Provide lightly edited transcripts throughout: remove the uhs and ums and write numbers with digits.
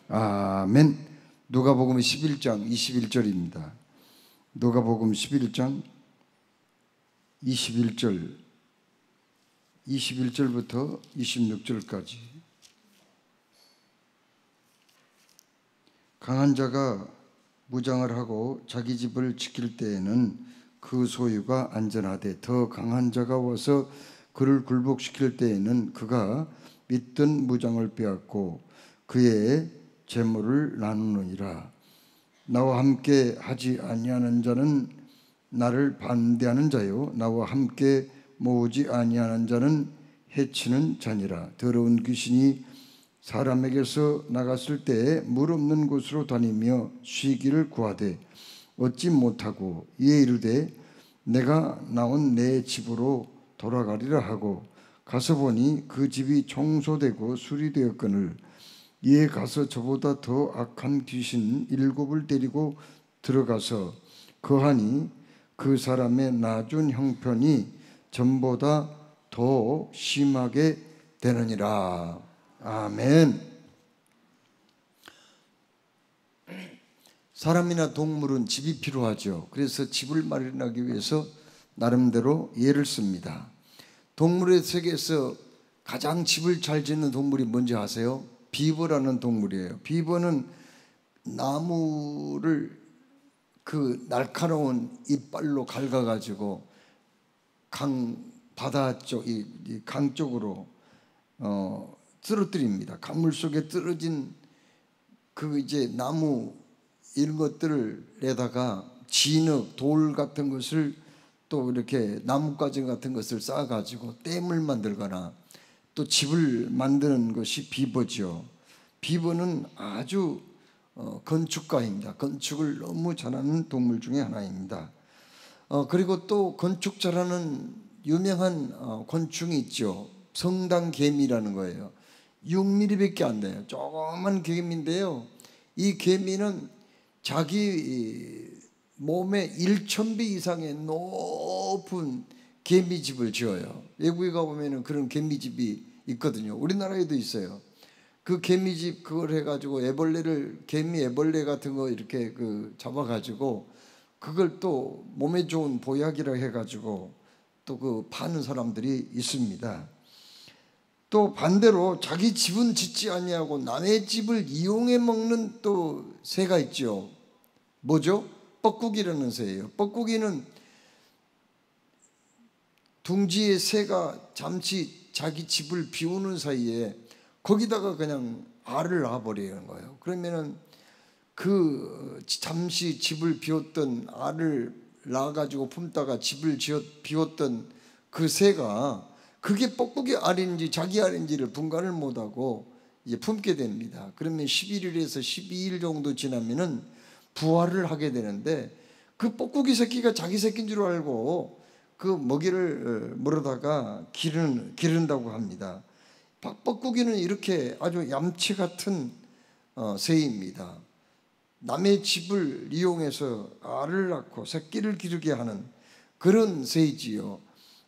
아멘. 누가복음 11장 21절입니다. 누가복음 11장 21절부터 26절까지. 강한 자가 무장을 하고 자기 집을 지킬 때에는 그 소유가 안전하되, 더 강한 자가 와서 그를 굴복시킬 때에는 그가 믿던 무장을 빼앗고 그의 재물을 나누느니라. 나와 함께 하지 아니하는 자는 나를 반대하는 자요, 나와 함께 모으지 아니하는 자는 해치는 자니라. 더러운 귀신이 사람에게서 나갔을 때에 물 없는 곳으로 다니며 쉬기를 구하되 얻지 못하고 이에 이르되 내가 나온 내 집으로 돌아가리라 하고 가서 보니 그 집이 청소되고 수리되었거늘 이에 가서 저보다 더 악한 귀신 7을 데리고 들어가서 거하니 그 사람의 나중 형편이 전보다 더 심하게 되느니라. 아멘. 사람이나 동물은 집이 필요하죠. 그래서 집을 마련하기 위해서 나름대로 예를 씁니다. 동물의 세계에서 가장 집을 잘 짓는 동물이 뭔지 아세요? 비버라는 동물이에요. 비버는 나무를 그 날카로운 이빨로 갉아가지고 바다 쪽, 강 쪽으로 쓰러뜨립니다. 강물 속에 떨어진 그 이제 나무 이런 것들에다가 진흙, 돌 같은 것을 또 이렇게 나뭇가지 같은 것을 쌓아가지고 댐을 만들거나 또 집을 만드는 것이 비버죠. 비버는 아주 건축가입니다. 건축을 너무 잘하는 동물 중에 하나입니다. 그리고 또 건축 잘하는 유명한 곤충이 있죠. 성당개미라는 거예요. 6mm밖에 안 돼요. 조그만 개미인데요. 이 개미는 자기 몸의 1000배 이상의 높은 개미집을 지어요. 외국에 가보면 그런 개미집이 있거든요. 우리나라에도 있어요. 그 개미집 그걸 해가지고 개미 애벌레 같은 거 이렇게 잡아가지고 그걸 또 몸에 좋은 보약이라 해가지고 또 그 파는 사람들이 있습니다. 또 반대로 자기 집은 짓지 아니하고 남의 집을 이용해 먹는 또 새가 있죠. 뭐죠? 뻐꾸기라는 새예요. 뻐꾸기는 둥지의 새가 잠시 자기 집을 비우는 사이에 거기다가 그냥 알을 낳아버리는 거예요. 그러면은 그 잠시 집을 비웠던 알을 낳아가지고 품다가 집을 비웠던 그 새가 그게 뻐꾸기 알인지 자기 알인지를 분간을 못하고 이제 품게 됩니다. 그러면 11일에서 12일 정도 지나면은 부화를 하게 되는데 그 뻐꾸기 새끼가 자기 새끼인 줄 알고 그 먹이를 물어다가 기른다고 합니다. 뻐꾸기는 이렇게 아주 얌체 같은 새입니다. 남의 집을 이용해서 알을 낳고 새끼를 기르게 하는 그런 새이지요.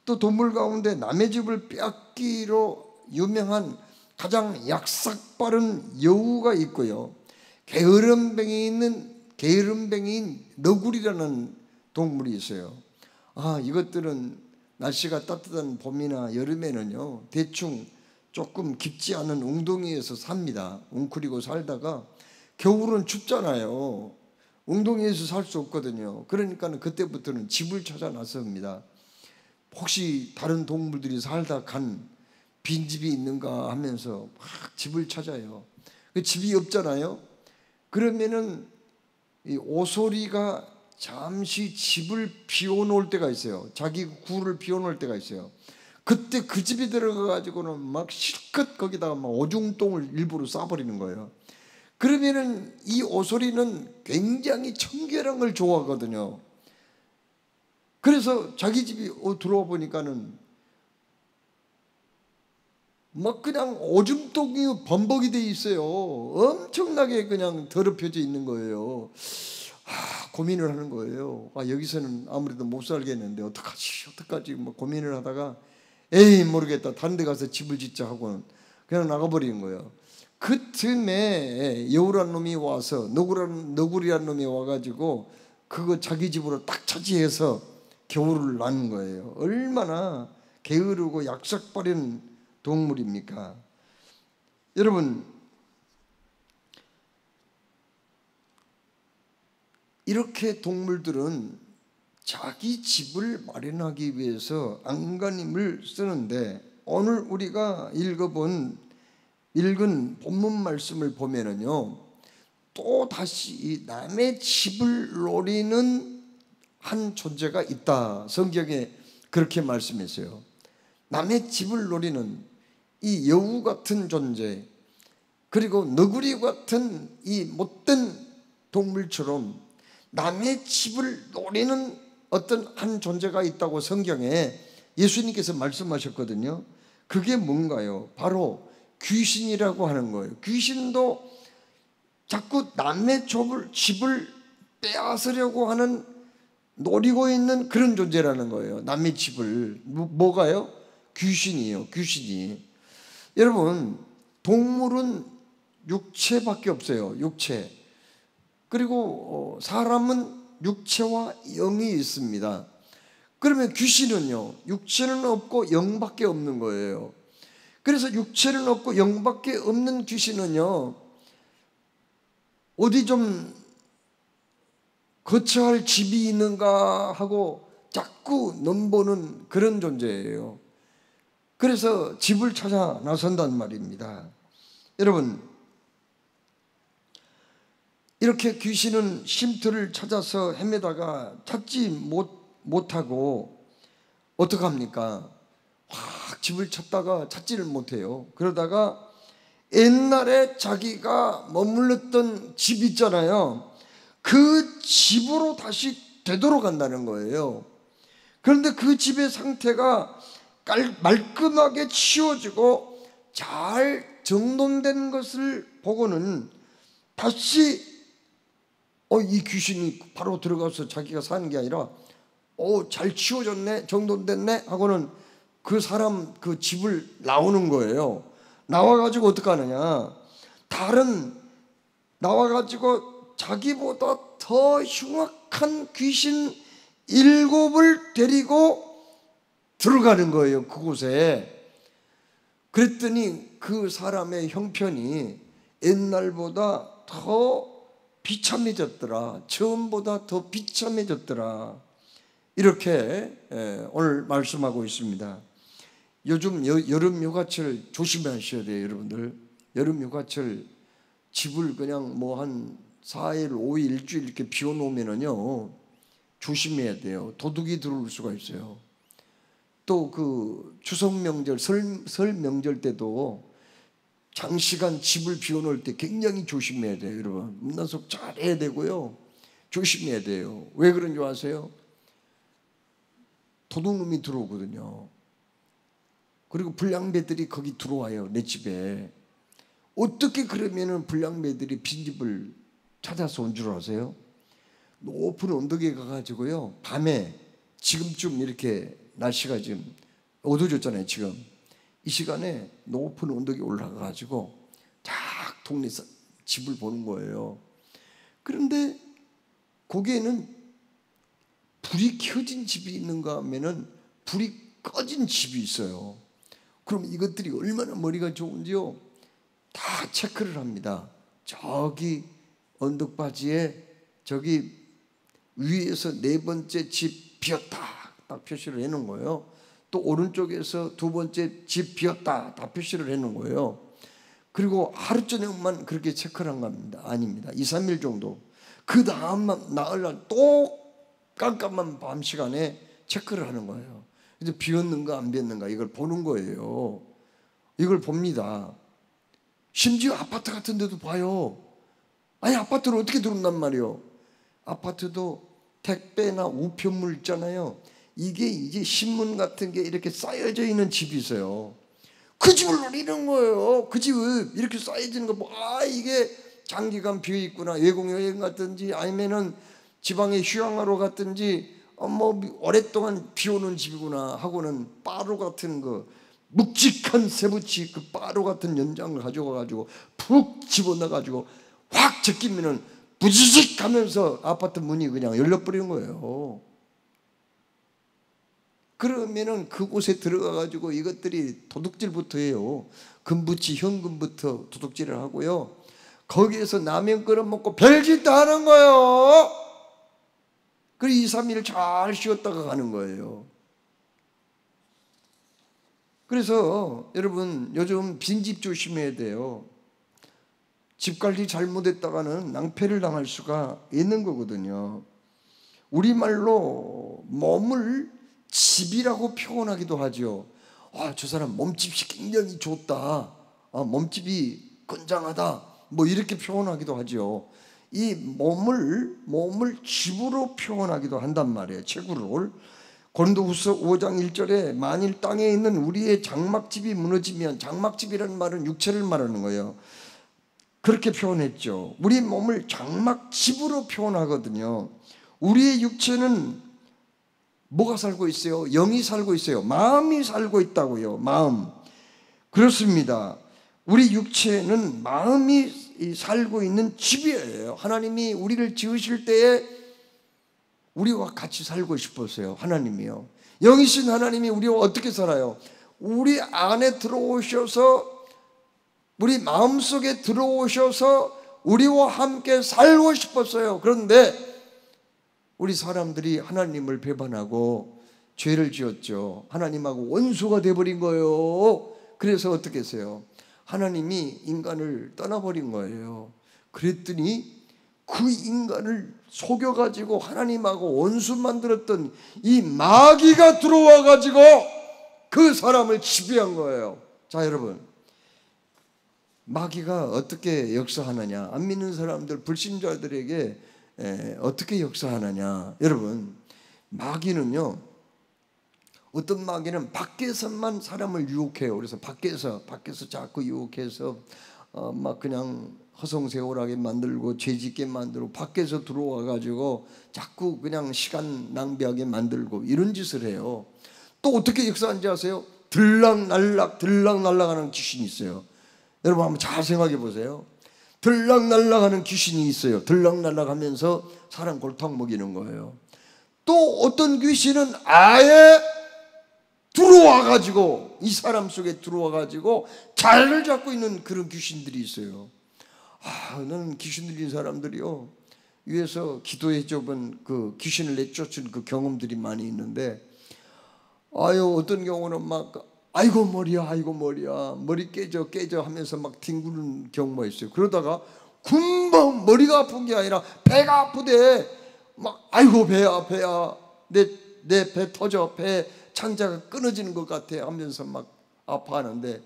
또 동물 가운데 남의 집을 빼앗기로 유명한 가장 약삭빠른 여우가 있고요. 게으름뱅이인 너구리라는 동물이 있어요. 이것들은 날씨가 따뜻한 봄이나 여름에는요, 대충 조금 깊지 않은 웅덩이에서 삽니다. 웅크리고 살다가 겨울은 춥잖아요. 웅덩이에서 살 수 없거든요. 그러니까 그때부터는 집을 찾아 나섭니다. 혹시 다른 동물들이 살다 간 빈집이 있는가 하면서 막 집을 찾아요. 그 집이 없잖아요. 그러면은 이 오소리가 잠시 집을 비워놓을 때가 있어요. 자기 굴을 비워놓을 때가 있어요. 그때 그 집에 들어가가지고는 막 실컷 거기다가 막 오줌똥을 일부러 싸버리는 거예요. 그러면은 이 오소리는 굉장히 청결한 좋아하거든요. 그래서 자기 집이 들어와 보니까는 막 그냥 오줌똥이 범벅이 돼 있어요. 엄청나게 그냥 더럽혀져 있는 거예요. 고민을 하는 거예요. 여기서는 아무래도 못 살겠는데 어떡하지 뭐 고민을 하다가 에이 모르겠다, 다른 데 가서 집을 짓자 하고는 그냥 나가버리는 거예요. 그 틈에 여우란 놈이 와서 너구리란 놈이 와가지고 그거 자기 집으로 딱 차지해서 겨울을 나는 거예요. 얼마나 게으르고 약삭빠른 동물입니까? 여러분, 이렇게 동물들은 자기 집을 마련하기 위해서 안간힘을 쓰는데, 오늘 우리가 읽은 본문 말씀을 보면은요, 또 다시 남의 집을 노리는 한 존재가 있다. 성경에 그렇게 말씀했어요. 남의 집을 노리는 이 여우 같은 존재, 그리고 너구리 같은 이 못된 동물처럼 남의 집을 노리는 어떤 한 존재가 있다고 성경에 예수님께서 말씀하셨거든요. 그게 뭔가요? 바로 귀신이라고 하는 거예요. 귀신도 자꾸 남의 집을 빼앗으려고 하는, 노리고 있는 그런 존재라는 거예요. 남의 집을. 뭐가요? 귀신이에요. 귀신이. 여러분, 동물은 육체밖에 없어요. 육체. 그리고 사람은 육체와 영이 있습니다. 그러면 귀신은요, 육체는 없고 영밖에 없는 거예요. 그래서 육체는 없고 영밖에 없는 귀신은요, 어디 좀 거처할 집이 있는가 하고 자꾸 넘보는 그런 존재예요. 그래서 집을 찾아 나선단 말입니다. 여러분, 이렇게 귀신은 쉼터를 찾아서 헤매다가 찾지 못하고 어떡합니까? 확 집을 찾다가 찾지를 못해요. 그러다가 옛날에 자기가 머물렀던 집 있잖아요. 그 집으로 다시 되돌아간다는 거예요. 그런데 그 집의 상태가 말끔하게 치워지고 잘 정돈된 것을 보고는 다시 이 귀신이 바로 들어가서 자기가 사는 게 아니라 잘 치워졌네, 정돈됐네 하고는 그 사람 그 집을 나오는 거예요. 나와가지고 어떡하느냐, 나와가지고 자기보다 더 흉악한 귀신 7을 데리고 들어가는 거예요, 그곳에. 그랬더니 그 사람의 형편이 옛날보다 더 비참해졌더라. 처음보다 더 비참해졌더라. 이렇게 오늘 말씀하고 있습니다. 요즘 여름 휴가철 조심하셔야 돼요, 여러분들. 여름 휴가철 집을 그냥 뭐 한 4일, 5일, 일주일 이렇게 비워놓으면은요, 조심해야 돼요. 도둑이 들어올 수가 있어요. 또 그 추석 명절, 설 명절 때도 장시간 집을 비워놓을 때 굉장히 조심해야 돼요, 여러분. 문단속 잘 해야 되고요, 조심해야 돼요. 왜 그런 줄 아세요? 도둑놈이 들어오거든요. 그리고 불량배들이 거기 들어와요, 내 집에. 어떻게 그러면은 불량배들이 빈집을 찾아서 온 줄 아세요? 높은 언덕에 가가지고요, 밤에, 지금쯤 이렇게 날씨가 지금 어두워졌잖아요. 지금 이 시간에 높은 언덕에 올라가가지고 쫙 동네에서 집을 보는 거예요. 그런데 거기에는 불이 켜진 집이 있는가 하면은 불이 꺼진 집이 있어요. 그럼 이것들이 얼마나 머리가 좋은지요, 다 체크를 합니다. 저기 언덕바지에 저기 위에서 4번째 집 비었다, 딱 표시를 해놓은 거예요. 또 오른쪽에서 2번째 집 비었다, 다 표시를 해놓은 거예요. 그리고 하루 저녁만 그렇게 체크를 한 겁니다. 아닙니다. 2, 3일 정도. 그 다음만 나흘날 또 깜깜한 밤 시간에 체크를 하는 거예요. 그래서 비었는가 안 비었는가 이걸 보는 거예요. 이걸 봅니다. 심지어 아파트 같은 데도 봐요. 아니, 아파트를 어떻게 들어온단 말이에요. 아파트도 택배나 우편물 있잖아요. 이게 이제 신문 같은 게 이렇게 쌓여져 있는 집이 있어요. 그 집을 노리는 거예요. 그 집을 이렇게 쌓여지는 거 뭐, 이게 장기간 비어 있구나. 외국 여행 갔든지 아니면은 지방에 휴양하러 갔든지 뭐 오랫동안 비오는 집이구나 하고는 바로 같은 거, 묵직한 쇠붙이 그 빠루 같은 연장을 가져가가지고 푹 집어넣어가지고 확 제끼면은 부지직 하면서 아파트 문이 그냥 열려버리는 거예요. 그러면은 그곳에 들어가가지고 이것들이 도둑질부터 해요. 금붙이 현금부터 도둑질을 하고요. 거기에서 라면 끓여 먹고 별짓도 하는 거예요. 그리고 2, 3일 잘 쉬었다가 가는 거예요. 그래서 여러분 요즘 빈집 조심해야 돼요. 집 관리 잘못했다가는 낭패를 당할 수가 있는 거거든요. 우리말로 몸을 집이라고 표현하기도 하죠. 저 사람 몸집이 굉장히 좋다. 몸집이 건장하다. 뭐 이렇게 표현하기도 하죠. 이 몸을 집으로 표현하기도 한단 말이에요. 채굴을. 고린도후서 5장 1절에 만일 땅에 있는 우리의 장막집이 무너지면, 장막집이라는 말은 육체를 말하는 거예요. 그렇게 표현했죠. 우리 몸을 장막집으로 표현하거든요. 우리의 육체는 뭐가 살고 있어요? 영이 살고 있어요. 마음이 살고 있다고요. 마음. 그렇습니다. 우리 육체는 마음이 살고 있는 집이에요. 하나님이 우리를 지으실 때에 우리와 같이 살고 싶었어요. 하나님이요. 영이신 하나님이 우리와 어떻게 살아요? 우리 안에 들어오셔서, 우리 마음속에 들어오셔서 우리와 함께 살고 싶었어요. 그런데 우리 사람들이 하나님을 배반하고 죄를 지었죠. 하나님하고 원수가 돼버린 거예요. 그래서 어떻게 했어요? 하나님이 인간을 떠나버린 거예요. 그랬더니 그 인간을 속여가지고 하나님하고 원수 만들었던 이 마귀가 들어와가지고 그 사람을 지배한 거예요. 자, 여러분, 마귀가 어떻게 역사하느냐? 안 믿는 사람들, 불신자들에게 어떻게 역사하느냐? 여러분, 마귀는요, 어떤 마귀는 밖에서만 사람을 유혹해요. 그래서 밖에서 자꾸 유혹해서 막 그냥 허송세월하게 만들고 죄짓게 만들고, 밖에서 들어와 가지고 자꾸 그냥 시간 낭비하게 만들고 이런 짓을 해요. 또 어떻게 역사하는지 아세요? 들락날락 하는 귀신이 있어요. 여러분 한번 잘 생각해 보세요. 들락날락하는 귀신이 있어요. 들락날락 하면서 사람 골탕 먹이는 거예요. 또 어떤 귀신은 아예 들어와가지고, 이 사람 속에 들어와가지고 자리를 잡고 있는 그런 귀신들이 있어요. 나는 귀신 들린 사람들이요, 위에서 기도해 줘본 그 귀신을 내쫓은 그 경험들이 많이 있는데, 어떤 경우는 막 아이고 머리야 머리 깨져 하면서 막 뒹구는 경우가 있어요. 그러다가 금방 머리가 아픈 게 아니라 배가 아프대. 막 아이고 배야 내 배 터져, 배 창자가 끊어지는 것 같아 하면서 막 아파하는데,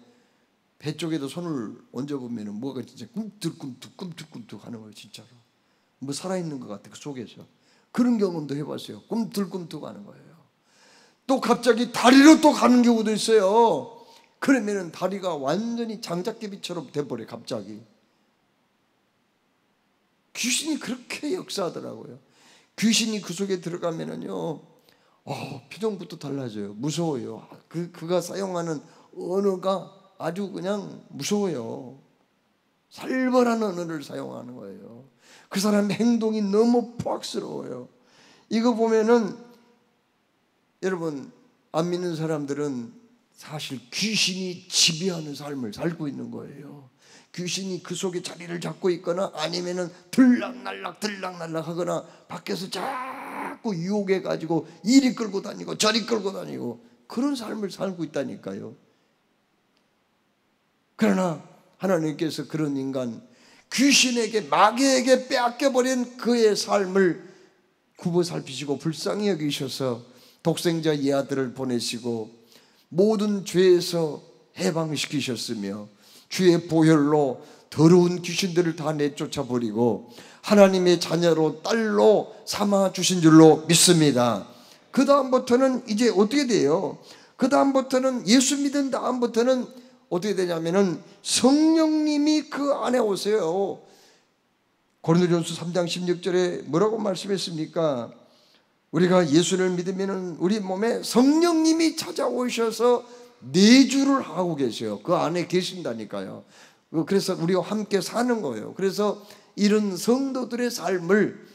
배 쪽에도 손을 얹어보면 뭐가 진짜 꿈틀꿈틀 하는 거예요. 진짜로 뭐 살아있는 것 같아 그 속에서. 그런 경험도 해봤어요. 꿈틀꿈틀 하는 거예요. 또 갑자기 다리로 또 가는 경우도 있어요. 그러면은 다리가 완전히 장작개비처럼 돼버려요. 갑자기 귀신이 그렇게 역사하더라고요. 귀신이 그 속에 들어가면은요, 표정부터 달라져요. 무서워요. 그가 사용하는 언어가 아주 그냥 무서워요. 살벌한 언어를 사용하는 거예요. 그 사람의 행동이 너무 포악스러워요. 이거 보면은 여러분, 안 믿는 사람들은 사실 귀신이 지배하는 삶을 살고 있는 거예요. 귀신이 그 속에 자리를 잡고 있거나 아니면은 들락날락 하거나 밖에서 자꾸 유혹해가지고 이리 끌고 다니고 저리 끌고 다니고 그런 삶을 살고 있다니까요. 그러나 하나님께서 그런 인간, 귀신에게, 마귀에게 빼앗겨버린 그의 삶을 굽어 살피시고 불쌍히 여기셔서 독생자 이 아들을 보내시고 모든 죄에서 해방시키셨으며 주의 보혈로 더러운 귀신들을 다 내쫓아버리고 하나님의 자녀로, 딸로 삼아주신 줄로 믿습니다. 그 다음부터는 이제 어떻게 돼요? 그 다음부터는 예수 믿은 다음부터는 어떻게 되냐면은 성령님이 그 안에 오세요. 고린도전서 3장 16절에 뭐라고 말씀했습니까? 우리가 예수를 믿으면 우리 몸에 성령님이 찾아오셔서 내주를 하고 계셔요. 그 안에 계신다니까요. 그래서 우리와 함께 사는 거예요. 그래서 이런 성도들의 삶을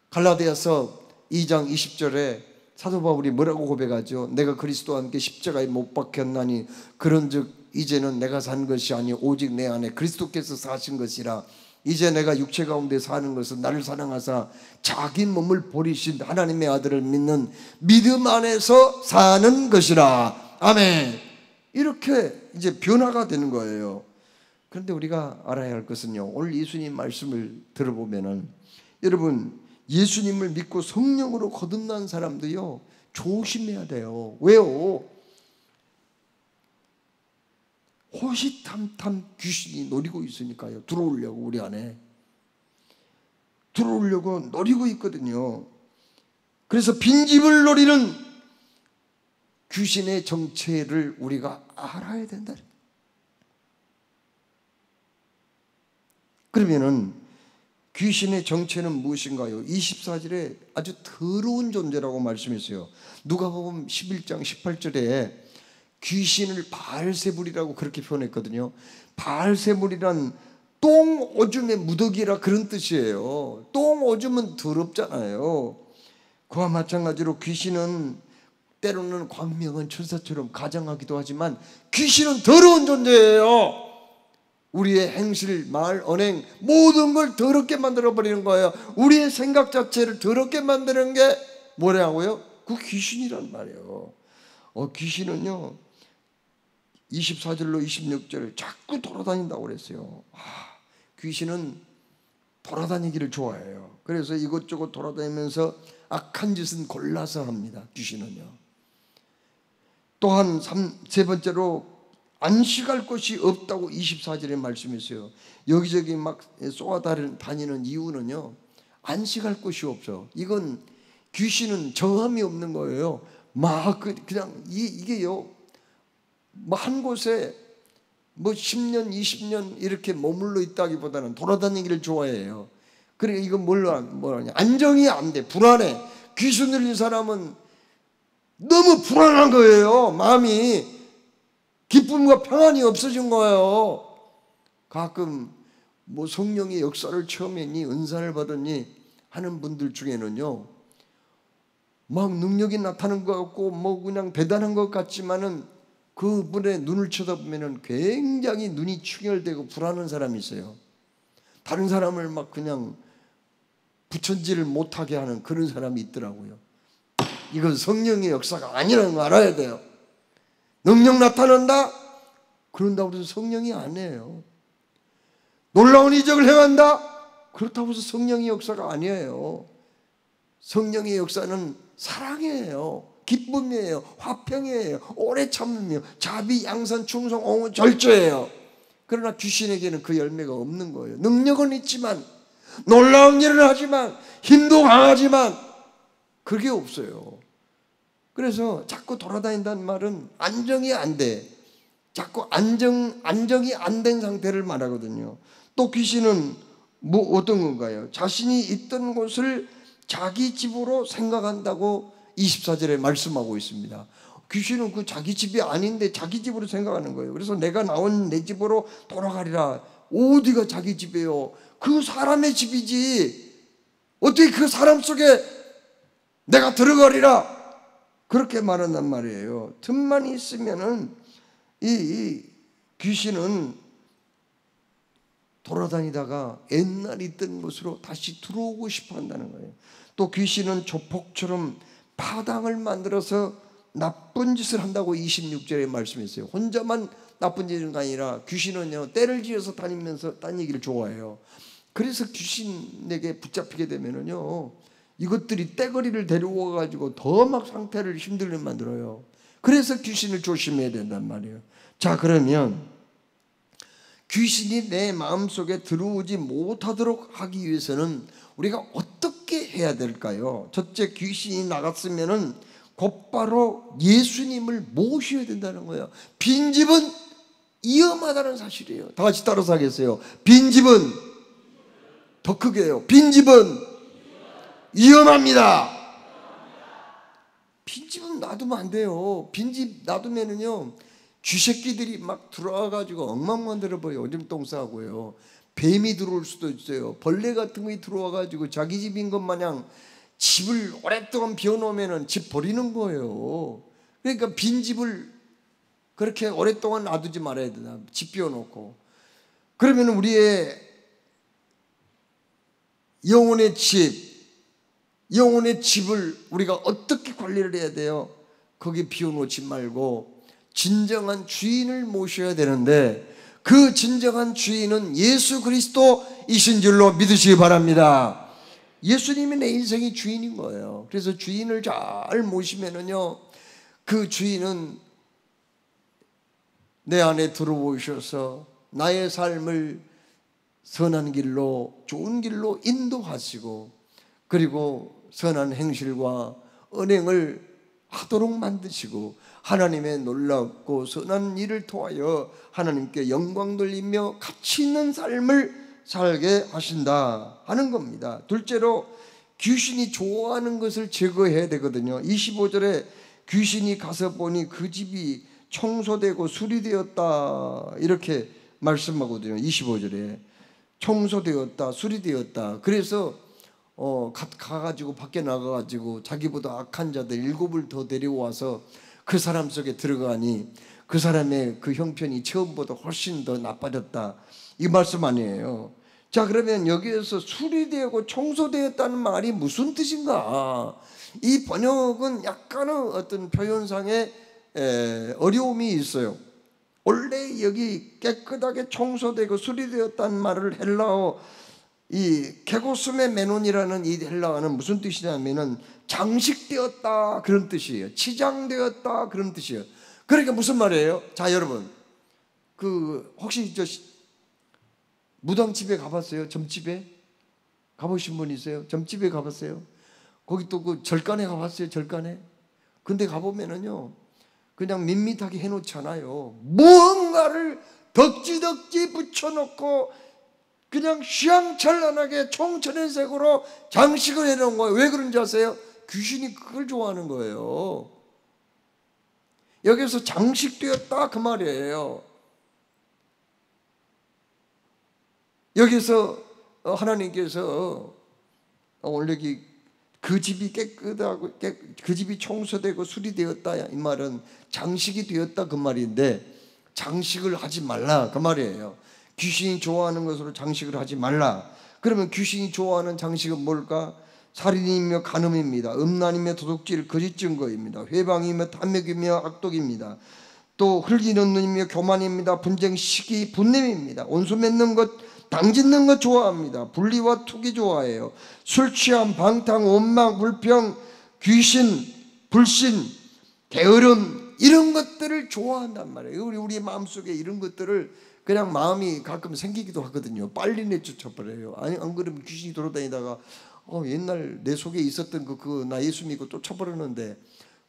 갈라디아서 2장 20절에 사도 바울이 뭐라고 고백하죠? 내가 그리스도와 함께 십자가에 못 박혔나니 그런즉 이제는 내가 산 것이 아니 오직 내 안에 그리스도께서 사신 것이라. 이제 내가 육체 가운데 사는 것은 나를 사랑하사 자기 몸을 버리신 하나님의 아들을 믿는 믿음 안에서 사는 것이라. 아멘. 이렇게 이제 변화가 되는 거예요. 그런데 우리가 알아야 할 것은요, 오늘 예수님 말씀을 들어보면은, 여러분 예수님을 믿고 성령으로 거듭난 사람도요 조심해야 돼요. 왜요? 호시탐탐 귀신이 노리고 있으니까요. 들어오려고, 우리 안에 들어오려고 노리고 있거든요. 그래서 빈집을 노리는 귀신의 정체를 우리가 알아야 된다. 그러면은 귀신의 정체는 무엇인가요? 24절에 아주 더러운 존재라고 말씀했어요. 누가복음 11장 18절에 귀신을 바알세불이라고 그렇게 표현했거든요. 바알세불이란 똥 오줌의 무더기라 그런 뜻이에요. 똥 오줌은 더럽잖아요. 그와 마찬가지로 귀신은 때로는 광명한 천사처럼 가장하기도 하지만 귀신은 더러운 존재예요. 우리의 행실, 말, 언행 모든 걸 더럽게 만들어버리는 거예요. 우리의 생각 자체를 더럽게 만드는 게 뭐라고요? 그 귀신이란 말이에요. 귀신은요 24절로 26절을 자꾸 돌아다닌다고 그랬어요. 귀신은 돌아다니기를 좋아해요. 그래서 이것저것 돌아다니면서 악한 짓은 골라서 합니다. 귀신은요. 또한 세 번째로 안식할 곳이 없다고 24절에 말씀했어요. 여기저기 막 쏘아다니는 이유는요, 안식할 곳이 없어. 이건 귀신은 정함이 없는 거예요. 막 그냥 이게요, 뭐 한 곳에 뭐 10년 20년 이렇게 머물러 있다기보다는 돌아다니기를 좋아해요. 그러니까 이건 뭐라냐, 안정이 안 돼. 불안해. 귀신 들린 사람은 너무 불안한 거예요. 마음이 기쁨과 평안이 없어진 거예요. 가끔 뭐 성령의 역사를 처음 했니, 은사를 받았니 하는 분들 중에는요, 막 능력이 나타나는 것 같고 뭐 그냥 대단한 것 같지만은 그분의 눈을 쳐다보면은 굉장히 눈이 충혈되고 불안한 사람이 있어요. 다른 사람을 막 그냥 부천지를 못하게 하는 그런 사람이 있더라고요. 이건 성령의 역사가 아니라는 거 알아야 돼요. 능력 나타난다? 그런다고 해서 성령이 아니에요. 놀라운 이적을 행한다? 그렇다고 해서 성령의 역사가 아니에요. 성령의 역사는 사랑이에요. 기쁨이에요. 화평이에요. 오래 참으며 자비, 양선, 충성, 옹호, 절제예요. 그러나 귀신에게는 그 열매가 없는 거예요. 능력은 있지만, 놀라운 일을 하지만, 힘도 강하지만 그게 없어요. 그래서 자꾸 돌아다닌다는 말은 안정이 안 돼. 자꾸 안정이 안 된 상태를 말하거든요. 또 귀신은 뭐 어떤 건가요? 자신이 있던 곳을 자기 집으로 생각한다고 24절에 말씀하고 있습니다. 귀신은 그 자기 집이 아닌데 자기 집으로 생각하는 거예요. 그래서 내가 나온 내 집으로 돌아가리라. 어디가 자기 집이에요? 그 사람의 집이지. 어떻게 그 사람 속에 내가 들어가리라. 그렇게 말한단 말이에요. 틈만 있으면은 이 귀신은 돌아다니다가 옛날 있던 곳으로 다시 들어오고 싶어 한다는 거예요. 또 귀신은 조폭처럼 파당을 만들어서 나쁜 짓을 한다고 26절에 말씀했어요. 혼자만 나쁜 짓은 아니라 귀신은요, 때를 지어서 다니기를 좋아해요. 그래서 귀신에게 붙잡히게 되면은요, 이것들이 떼거리를 데려와 가지고 더 막 상태를 힘들게 만들어요. 그래서 귀신을 조심해야 된단 말이에요. 자, 그러면 귀신이 내 마음속에 들어오지 못하도록 하기 위해서는 우리가 어떻게 해야 될까요? 첫째, 귀신이 나갔으면은 곧바로 예수님을 모셔야 된다는 거예요. 빈집은 위험하다는 사실이에요. 다 같이 따라서 하겠어요. 빈집은, 더 크게 해요. 빈집은 위험합니다. 빈집은 놔두면 안 돼요. 빈집 놔두면은요, 쥐새끼들이 막 들어와가지고 엉망만들어 버려. 오줌똥 싸고요. 뱀이 들어올 수도 있어요. 벌레 같은 거 들어와가지고 자기 집인 것 마냥 집을 오랫동안 비워놓으면 집 버리는 거예요. 그러니까 빈 집을 그렇게 오랫동안 놔두지 말아야 되나. 집 비워놓고. 그러면 우리의 영혼의 집을 우리가 어떻게 관리를 해야 돼요? 거기 비워놓지 말고 진정한 주인을 모셔야 되는데, 그 진정한 주인은 예수 그리스도이신 줄로 믿으시기 바랍니다. 예수님이 내 인생의 주인인 거예요. 그래서 주인을 잘 모시면은요, 그 주인은 내 안에 들어오셔서 나의 삶을 선한 길로, 좋은 길로 인도하시고, 그리고 선한 행실과 언행을 하도록 만드시고, 하나님의 놀랍고 선한 일을 통하여 하나님께 영광 돌리며 가치 있는 삶을 살게 하신다 하는 겁니다. 둘째로, 귀신이 좋아하는 것을 제거해야 되거든요. 25절에 귀신이 가서 보니 그 집이 청소되고 수리되었다 이렇게 말씀하거든요. 25절에 청소되었다, 수리되었다. 그래서 가가지고 밖에 나가가지고 자기보다 악한 자들 7을 더 데려와서 그 사람 속에 들어가니 그 사람의 그 형편이 처음보다 훨씬 더 나빠졌다, 이 말씀 아니에요. 자, 그러면 여기에서 수리되고 청소되었다는 말이 무슨 뜻인가? 이 번역은 약간의 어떤 표현상의 어려움이 있어요. 원래 여기 깨끗하게 청소되고 수리되었다는 말을 헬라어 이 케고스메 메논이라는 이 헬라어는 무슨 뜻이냐면은 장식되었다 그런 뜻이에요. 치장되었다 그런 뜻이에요. 그러니까 무슨 말이에요? 자, 여러분, 그 혹시 저 무당집에 가봤어요? 점집에 가보신 분 있어요? 점집에 가봤어요? 거기 또 그 절간에 가봤어요? 절간에? 근데 가보면은요, 그냥 밋밋하게 해놓잖아요. 무언가를 덕지덕지 붙여놓고 그냥 휘황찬란하게 총천연색으로 장식을 해놓은 거예요. 왜 그런지 아세요? 귀신이 그걸 좋아하는 거예요. 여기서 장식되었다 그 말이에요. 여기서 하나님께서 원래 그 집이 깨끗하고 그 집이 청소되고 수리되었다 이 말은 장식이 되었다 그 말인데, 장식을 하지 말라 그 말이에요. 귀신이 좋아하는 것으로 장식을 하지 말라. 그러면 귀신이 좋아하는 장식은 뭘까? 살인이며 간음입니다. 음란이며 도둑질, 거짓 증거입니다. 회방이며 탐욕이며 악독입니다. 또 흘기는 눈이며 교만입니다. 분쟁, 시기, 분냄입니다. 원수 맺는 것, 당짓는 것 좋아합니다. 분리와 투기 좋아해요. 술 취함, 방탕, 원망, 불평, 귀신, 불신, 게으름, 이런 것들을 좋아한단 말이에요. 우리 마음속에 이런 것들을 그냥 마음이 가끔 생기기도 하거든요. 빨리 내쫓아버려요. 아니, 안 그러면 귀신이 돌아다니다가 옛날 내 속에 있었던 나 예수 믿고 쫓아버렸는데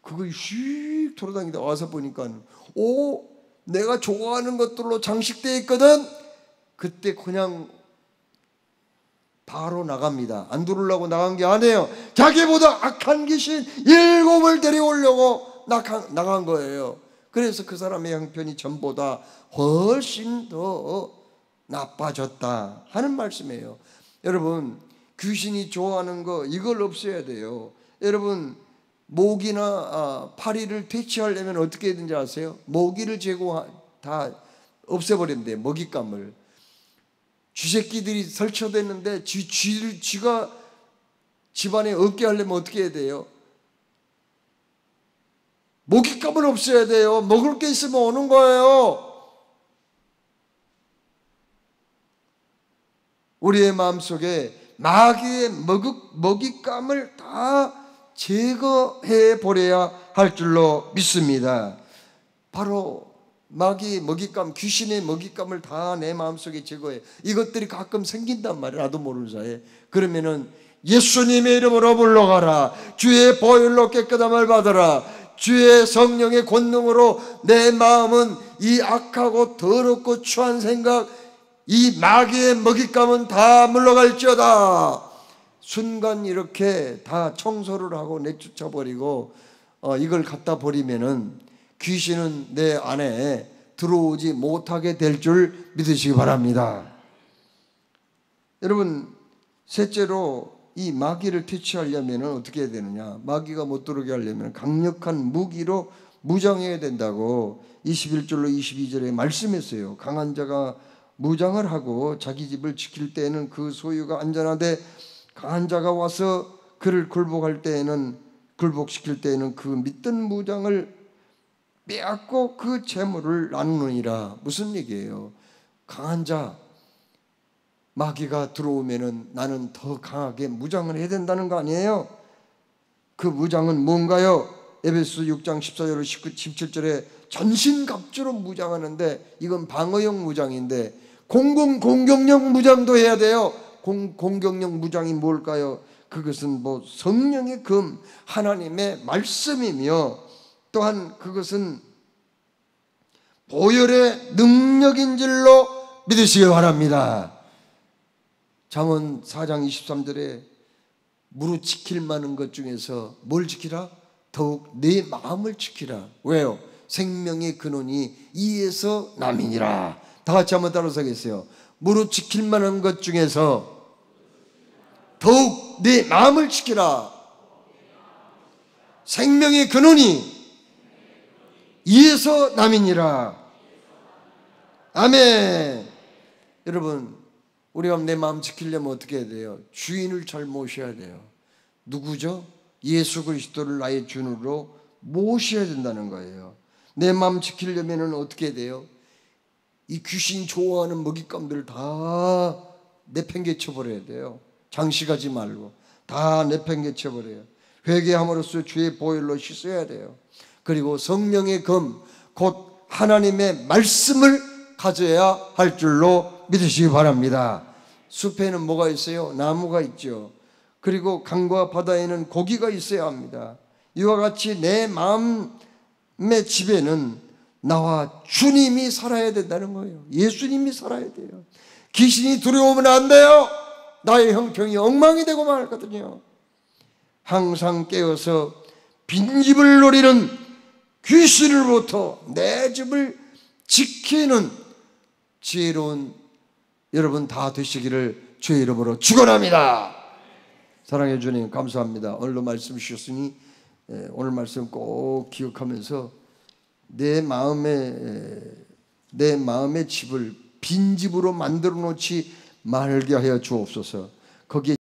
그거 휙 돌아다니다 와서 보니까 내가 좋아하는 것들로 장식되어 있거든. 그때 그냥 바로 나갑니다. 안 들어오려고 나간 게 아니에요. 자기보다 악한 귀신 7을 데려오려고 나간 거예요. 그래서 그 사람의 형편이 전보다 훨씬 더 나빠졌다 하는 말씀이에요. 여러분, 귀신이 좋아하는 거 이걸 없애야 돼요. 여러분, 모기나 파리를 퇴치하려면 어떻게 해야 되는지 아세요? 모기를 다 없애버리면 돼요. 먹잇감을. 쥐새끼들이 설쳐댔는데 쥐가 집안에 없게 하려면 어떻게 해야 돼요? 먹잇감을 없애야 돼요. 먹을 게 있으면 오는 거예요. 우리의 마음속에 마귀의 먹잇감을 다 제거해 버려야 할 줄로 믿습니다. 바로 마귀의 먹잇감, 귀신의 먹잇감을 다 내 마음속에 제거해. 이것들이 가끔 생긴단 말이야, 나도 모르는 사이에. 그러면은 예수님의 이름으로 물러가라. 주의 보혈로 깨끗함을 받아라. 주의 성령의 권능으로 내 마음은 이 악하고 더럽고 추한 생각, 이 마귀의 먹잇감은 다 물러갈지어다. 순간 이렇게 다 청소를 하고 내쫓아버리고 이걸 갖다 버리면은 귀신은 내 안에 들어오지 못하게 될 줄 믿으시기 바랍니다. 여러분, 셋째로 이 마귀를 퇴치하려면 어떻게 해야 되느냐? 마귀가 못 들어오게 하려면 강력한 무기로 무장해야 된다고 21절로 22절에 말씀했어요. 강한 자가 무장을 하고 자기 집을 지킬 때에는 그 소유가 안전하되 강한 자가 와서 그를 굴복시킬 때에는 그 믿던 무장을 빼앗고 그 재물을 나누느니라. 무슨 얘기예요? 강한 자, 마귀가 들어오면은 나는 더 강하게 무장을 해야 된다는 거 아니에요? 그 무장은 뭔가요? 에베소 6장 14절 17절에 전신갑주로 무장하는데 이건 방어용 무장인데 공격용 무장도 해야 돼요. 공격용 무장이 뭘까요? 그것은 성령의 금, 하나님의 말씀이며 또한 그것은 보혈의 능력인 줄로 믿으시기 바랍니다. 잠언 4장 23절에 무릇 지킬 만한 것 중에서 뭘 지키라? 더욱 내 마음을 지키라. 왜요? 생명의 근원이 이에서 남이니라. 다 같이 한번 따라서 하겠어요. 무릇 지킬 만한 것 중에서 더욱 내 마음을 지키라. 생명의 근원이 이에서 남이니라. 아멘. 여러분, 우리가 내 마음 지키려면 어떻게 해야 돼요? 주인을 잘 모셔야 돼요. 누구죠? 예수 그리스도를 나의 주인으로 모셔야 된다는 거예요. 내 마음 지키려면 어떻게 해야 돼요? 이 귀신이 좋아하는 먹잇감들을 다 내팽개쳐 버려야 돼요. 장식하지 말고 다 내팽개쳐 버려요. 회개함으로써 주의 보혈로 씻어야 돼요. 그리고 성령의 검, 곧 하나님의 말씀을 가져야 할 줄로 믿으시기 바랍니다. 숲에는 뭐가 있어요? 나무가 있죠. 그리고 강과 바다에는 고기가 있어야 합니다. 이와 같이 내 마음의 집에는 나와 주님이 살아야 된다는 거예요. 예수님이 살아야 돼요. 귀신이 들어오면 안 돼요. 나의 형평이 엉망이 되고 말거든요. 항상 깨어서 빈집을 노리는 귀신으로부터 내 집을 지키는 지혜로운 여러분 다 되시기를 주의 이름으로 축원합니다. 사랑해 주님 감사합니다. 오늘도 말씀 주셨으니 오늘 말씀 꼭 기억하면서 내 마음의 집을 빈집으로 만들어 놓지 말게 하여 주옵소서. 거기에